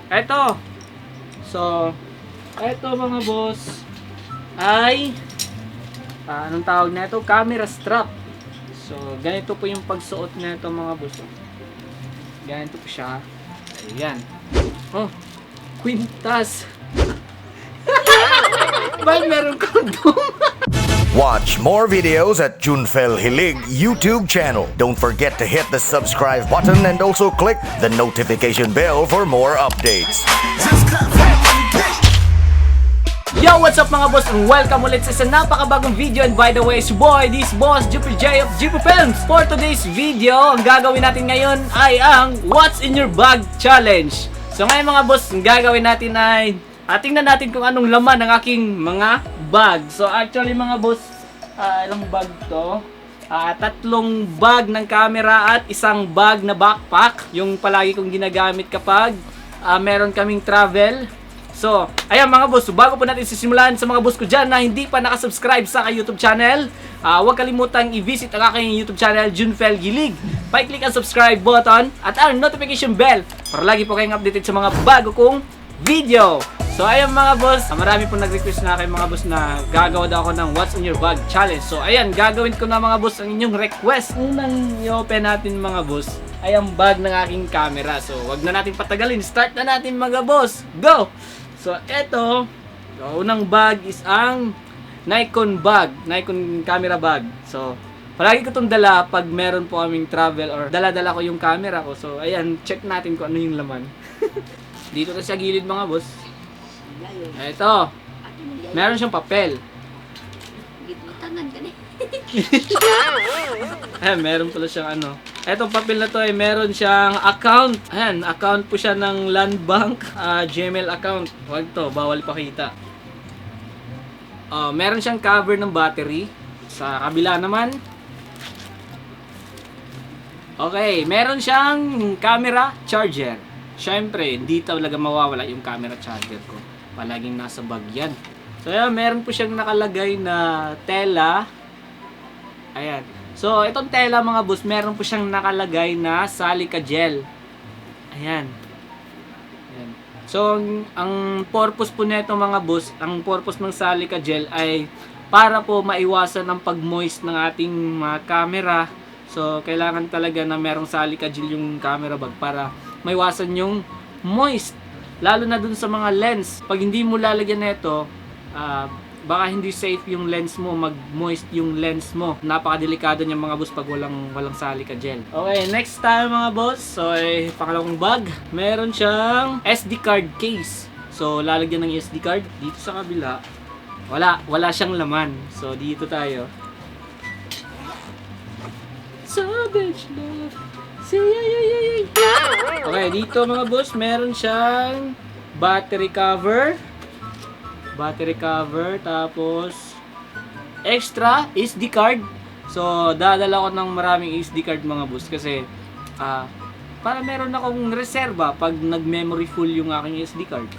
Eto. So, eto mga boss ay anong tawag na ito? Camera strap. So, ganito po yung pagsuot na ito mga boss. Ganito po siya. Ayan. Oh, kwintas. Bakit meron kondom? Watch more videos at Junfel Hilig YouTube channel. Don't forget to hit the subscribe button and also click the notification bell for more updates. Yo, what's up mga boss? And welcome ulit sa isang napakabagong video. And by the way, it's boy, this boss, Jupiter J of Jupiter Films. For today's video, ang gagawin natin ngayon ay ang What's in Your Bag Challenge. So ngayon mga boss, ang gagawin natin ay tingnan natin kung anong laman ng aking mga bag. So actually mga boss, ilang bag to? Tatlong bag ng camera at isang bag na backpack. Yung palagi kong ginagamit kapag meron kaming travel. So, ayan mga boss, bago po natin sisimulan sa mga boss ko dyan na hindi pa nakasubscribe sa aking YouTube channel, huwag kalimutang i-visit ang aking YouTube channel, Junfel Hilig. Pa-click ang subscribe button at ang notification bell para lagi po kayong updated sa mga bago kong video. So ayan mga boss, marami pong nag-request na kayo mga boss na gagawa daw ako ng What's in Your Bag Challenge. So ayan, gagawin ko na mga boss ang inyong request. Unang i-open natin mga boss ay ang bag ng aking camera. So wag na natin patagalin, start na natin mga boss. Go! So eto, unang bag is ang Nikon bag, Nikon camera bag. So palagi ko itong dala pag meron po kaming travel or dala-dala ko yung camera ko. So ayan, check natin kung ano yung laman. Dito na sa gilid mga boss. Ito. Meron siyang papel. Ayan, meron pala siyang ano. Etong papel na to ay meron siyang account. Ayan, account po siya ng Land Bank, Gmail account. Huwag to, bawal pakita. Meron siyang cover ng battery. Sa kabila naman. Okay, meron siyang camera charger. Siyempre, hindi talaga mawawala yung camera charger ko. Palaging nasa bag yan. So, ayan, meron po siyang nakalagay na tela. Ayan. So, itong tela mga boss, meron po siyang nakalagay na salica gel. Ayan. Ayan. So, ang purpose po nito mga boss, ang purpose ng salica gel ay para po maiwasan ang pag-moist ng ating mga camera. So, kailangan talaga na merong salica gel yung camera bag para maiwasan yung moist. Lalo na dun sa mga lens. Pag hindi mo lalagyan nito, baka hindi safe yung lens mo, mag-moist yung lens mo. Napakadelikado niya mga boss pag walang salica gel. Okay, next tayo mga boss. So, pangalawang bag. Meron siyang SD card case. So, lalagyan ng SD card. Dito sa kabila, wala siyang laman. So, dito tayo. Savage love. Okay, dito mga boss, meron siyang battery cover. Tapos extra SD card. So, dadala ko ng maraming SD card mga boss kasi para meron akong reserba pag nag-memory full yung aking SD card.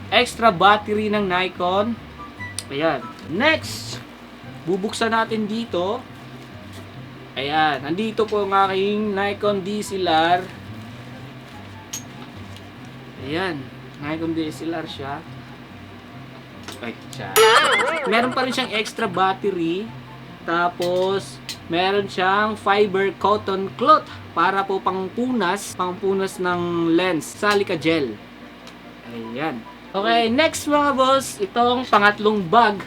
Extra battery ng Nikon. Ayan. Next, bubuksan natin dito. Ayan, nandito po ang aking Nikon DSLR. Ayan, Nikon DSLR siya. Meron pa rin siyang extra battery. Tapos, meron siyang fiber cotton cloth para po pangpunas ng lens, salica gel. Ayan. Okay, next mga boss, itong pangatlong bag.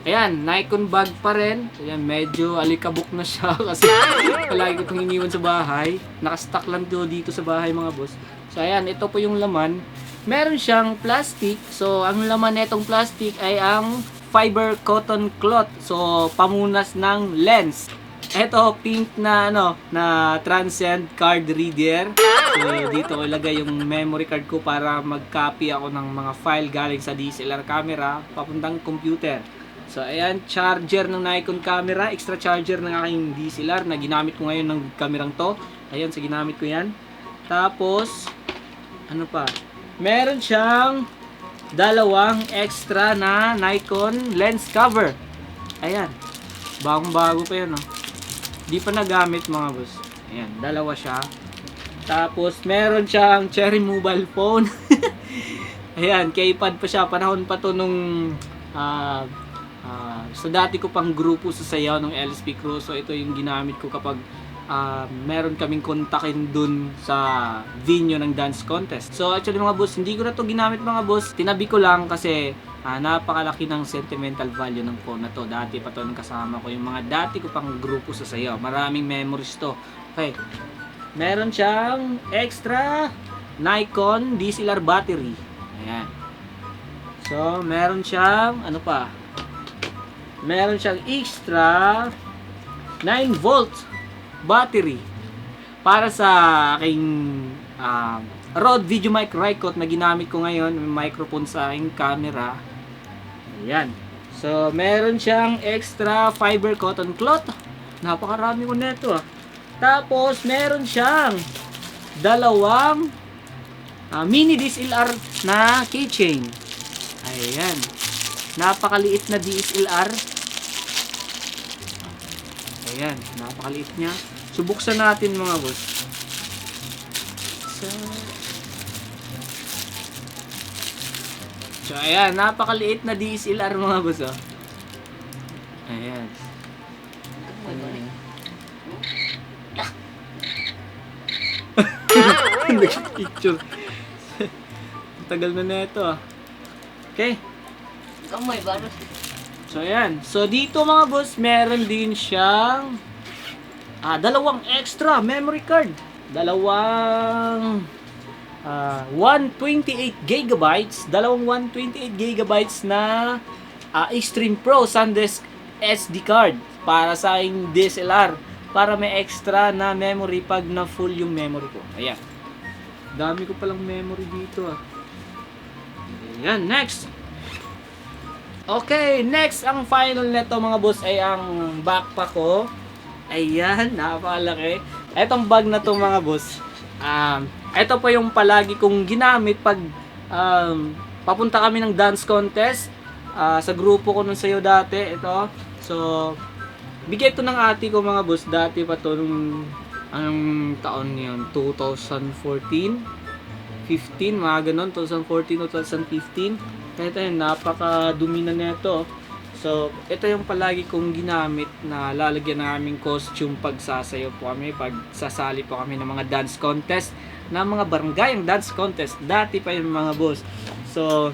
Ayan, Nikon bag pa rin. Ayan, medyo alikabok na siya kasi palagi ko itong iniwan sa bahay. Nakastock lang dito sa bahay mga boss. So ayan, ito po yung laman. Meron siyang plastic. So ang laman nitong plastic ay ang fiber cotton cloth. So pamunas ng lens. Ito pink na na transient card reader. So dito ko ilagay yung memory card ko para mag-copy ako ng mga file galing sa DSLR camera papuntang computer. So, ayan, charger ng Nikon camera, extra charger ng aking DSLR na ginamit ko ngayon ng kamerang to. Ayan, so ginamit ko yan. Tapos, ano pa? Meron siyang dalawang extra na Nikon lens cover. Ayan, bagong-bago pa yan, oh. Di pa nagamit mga boss. Ayan, dalawa siya. Tapos, meron siyang cherry mobile phone. Ayan, keypad pa siya. Panahon pa to nung sa dati ko pang grupo sa sayaw ng LSP Crew. So, ito yung ginamit ko kapag meron kaming kontakin dun sa venue ng dance contest. So, actually mga boss, hindi ko na to ginamit mga boss. Tinabi ko lang kasi napakalaki ng sentimental value ng phone na to. Dati pa to nung kasama ko yung mga dati ko pang grupo sa sayaw. Maraming memories to. Okay. Meron siyang extra Nikon DSLR battery. Ayan. So, meron siyang, ano pa? Meron siyang extra 9 volt battery para sa aking Rode VideoMic Rycote na ginamit ko ngayon. May microphone sa aking camera. Ayan. So, meron siyang extra fiber cotton cloth. Napakarami ko neto ah. Tapos, meron siyang dalawang mini DSLR na keychain. Ayan. Napakaliit na DSLR. Ayan. Napakaliit niya. Subuksan natin mga boss. So, ayan. Napakaliit na DSLR mga boss. Oh. Ayan. Nag-picture. Tagal na neto ah. Okay. Kamay ba? So, ayan. So, dito mga boss, meron din siyang dalawang extra memory card. Dalawang 128 gigabytes. Dalawang 128 gigabytes na Extreme Pro SanDisk SD card para sa aking DSLR. Para may extra na memory pag na full yung memory ko. Ayan. Dami ko palang memory dito ah. Ayan, next. Okay, next ang final neto mga boss ay ang backpack ko. Ayan, napakalaki. Etong bag na to mga boss. Ito pa yung palagi kong ginamit pag papunta kami ng dance contest. Sa grupo ko nun sa'yo dati. Ito. So, bigay ito ng ate ko mga boss. Dati pa to nung anong taon yun? 2014? 15? Mga ganon. 2014 o 2015. Kaya ito yun. Napakadumi na nito. So, ito yung palagi kong ginamit na lalagyan ng aming costume pag sasayaw po kami. Pag sasali po kami ng mga dance contest. Na mga barangay dance contest. Dati pa yung mga boss. So,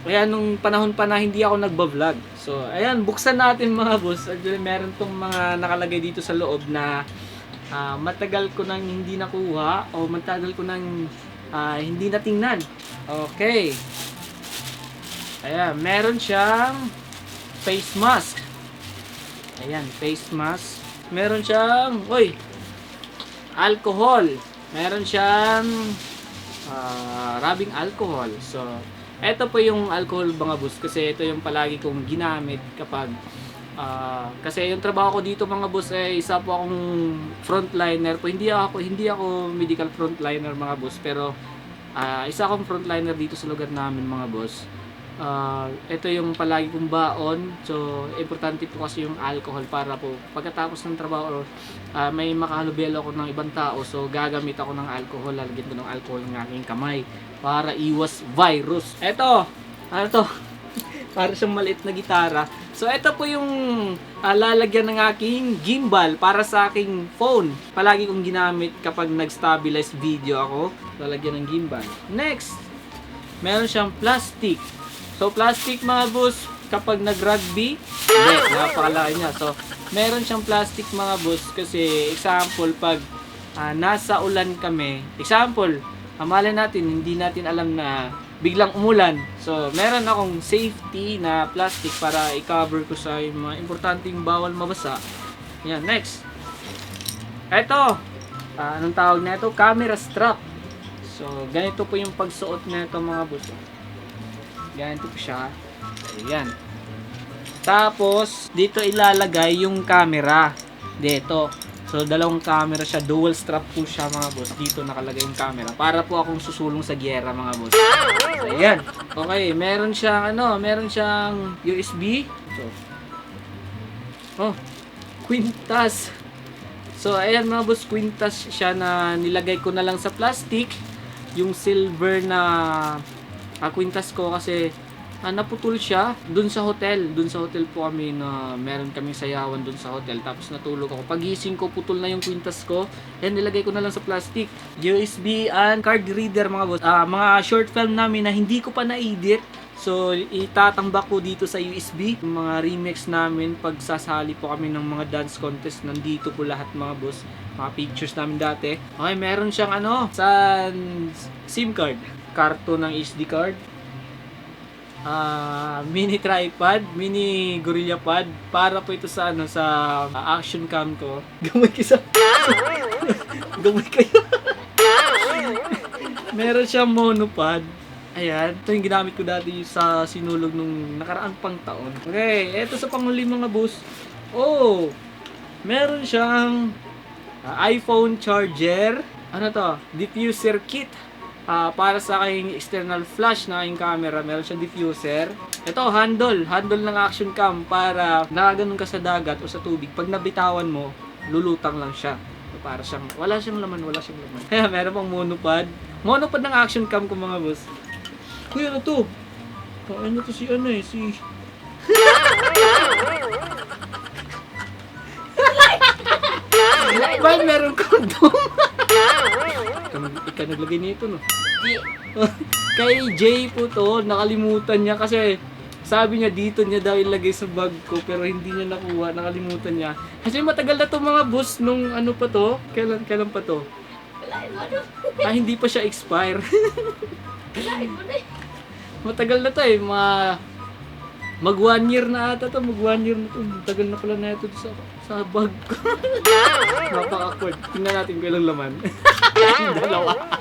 ayan, nung panahon pa na hindi ako nagba-vlog. So, ayan, buksan natin mga boss. Actually, meron tong mga nakalagay dito sa loob na matagal ko nang hindi nakuha o matagal ko nang hindi natingnan. Okay. Ayan, meron siyang face mask. Ayan, face mask. Meron siyang, alcohol. Meron siyang rubbing alcohol. So, ito po yung alcohol mga boss kasi ito yung palagi kong ginamit kapag kasi yung trabaho ko dito mga boss ay isa po akong frontliner po. Hindi ako medical frontliner mga boss, pero isa akong frontliner dito sa lugar namin mga boss. Ito yung palagi kong baon. So, importante po kasi yung alcohol para po pagkatapos ng trabaho may makahalubelo ako ng ibang tao. So, gagamit ako ng alcohol. Lalagyan ko ng alcohol ng aking kamay para iwas virus. Ito! Ano to? Para siyang maliit na gitara. So, ito po yung lalagyan ng aking gimbal para sa aking phone. Palagi kong ginamit kapag nag-stabilize video ako. Lalagyan ng gimbal. Next! Meron siyang plastic. So, plastic mga boss, kapag nag-rugby, napakalaki niya. So, meron siyang plastic mga boss kasi, example, pag nasa ulan kami, example, malay natin, hindi natin alam na biglang umulan. So, meron akong safety na plastic para i-cover ko sa yung mga importanteng bawal mabasa. Yan, next. Ito, anong tawag na ito? Camera strap. So, ganito po yung pagsuot na ito mga boss. Ganito po siya. Ayan. Tapos, dito ilalagay yung camera. Dito. So, dalawang camera siya. Dual strap po siya mga boss. Dito nakalagay yung camera. Para po akong susulong sa giyera mga boss. So, ayan. Okay. Meron siyang meron siyang USB. So, quintas. So, ayan mga boss, kwintas siya na nilagay ko na lang sa plastic. Yung silver na kwintas ko kasi naputol siya dun sa hotel. Dun sa hotel po kami na meron kaming sayawan dun sa hotel. Tapos natulog ako. Pagising ko, putol na yung kwintas ko. And nilagay ko na lang sa plastic. USB and card reader mga boss. Mga short film namin na hindi ko pa na-edit. So, itatambak ko dito sa USB. Yung mga remix namin, pag sasali po kami ng mga dance contest, nandito po lahat mga boss. Mga pictures namin dati. Okay, meron siyang sa SIM card. Karto ng SD card. Mini tripod, mini Gorilla Pad. Para po ito sa sa action cam ko. Gamay kayo. Gamay kayo. Meron siyang monopod. Ayan, ito yung ginamit ko dati sa sinulog nung nakaraang pang taon. Okay, eto sa panghuli mga boss. Oh, meron siyang iPhone charger. Ano to? Diffuser kit. Para sa aking external flash na aking camera, meron siyang diffuser. Ito, handle ng action cam para nakaganon ka sa dagat o sa tubig. Pag nabitawan mo, lulutang lang siya. Para siyang, wala siyang laman. Kaya meron pang monopod. Monopod ng action cam ko mga boss. Kuya, ano to? Ano to si Bakit meron kondom? Ikaw naglagay nito, no? Kay Jay po to, nakalimutan niya kasi sabi niya dito niya daw ilagay sa bag ko pero hindi niya nakuha, nakalimutan niya. Kasi matagal na to mga boss nung ano pa to? Kailan pa to? Hindi pa siya expire. Matagal na to eh, mag 1 year na ata to, Tagal na pala na ito sa bag ko. Napaka-awkward. Tingnan natin kung ilang laman. Dalawa.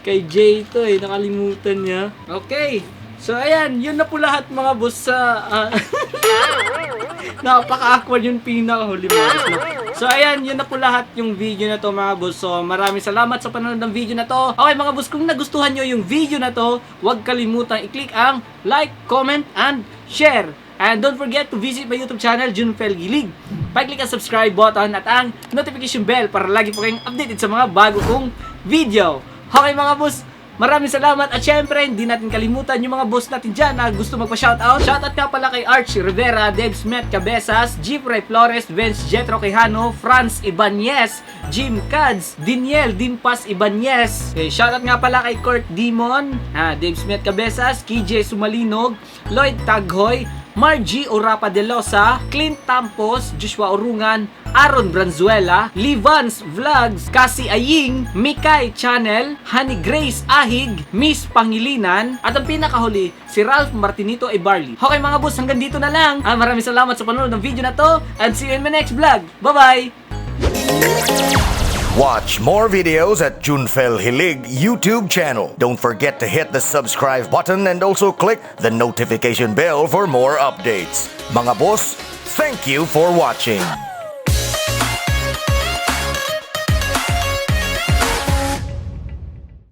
Kay Jay to eh, nakalimutan niya. Okay. So ayan, yun na po lahat mga boss sa napaka-awkward yung pinakahuli mga boss, no? So ayan, yun na po lahat yung video na to mga boss. So maraming salamat sa panonood ng video na to. Okay mga boss, kung nagustuhan nyo yung video na to, huwag kalimutang i-click ang like, comment, and share. And don't forget to visit my YouTube channel, Junfel Gilig. Pa-click ang subscribe button at ang notification bell para lagi po kayong updated sa mga bago kong video. Okay mga boss, maraming salamat at syempre hindi natin kalimutan yung mga boss natin dyan na gusto magpa-shoutout. Shoutout nga pala kay Arch Rivera, Dave Smith Cabezas, Jeffrey Flores, Vince Jetro Quijano, Franz Ibanez, Jim Cads, Daniel Dimpas Ibanez. Okay, shoutout nga pala kay Kurt Dimon, Dave Smith Cabezas, KJ Sumalinog, Lloyd Taghoy, Margie Orapa de Losa, Clint Tampos, Joshua Urungan, Aaron Branzuela, Livans Vlogs, Cassie Aying, Mikay Channel, Honey Grace Ahig, Miss Pangilinan, at ang pinakahuli, si Ralph Martinito Ibarli. Okay mga boss, hanggang dito na lang. Maraming salamat sa panonood ng video na to and see you in my next vlog. Bye-bye! Watch more videos at Junfel Hilig YouTube channel. Don't forget to hit the subscribe button and also click the notification bell for more updates. Mga boss, thank you for watching.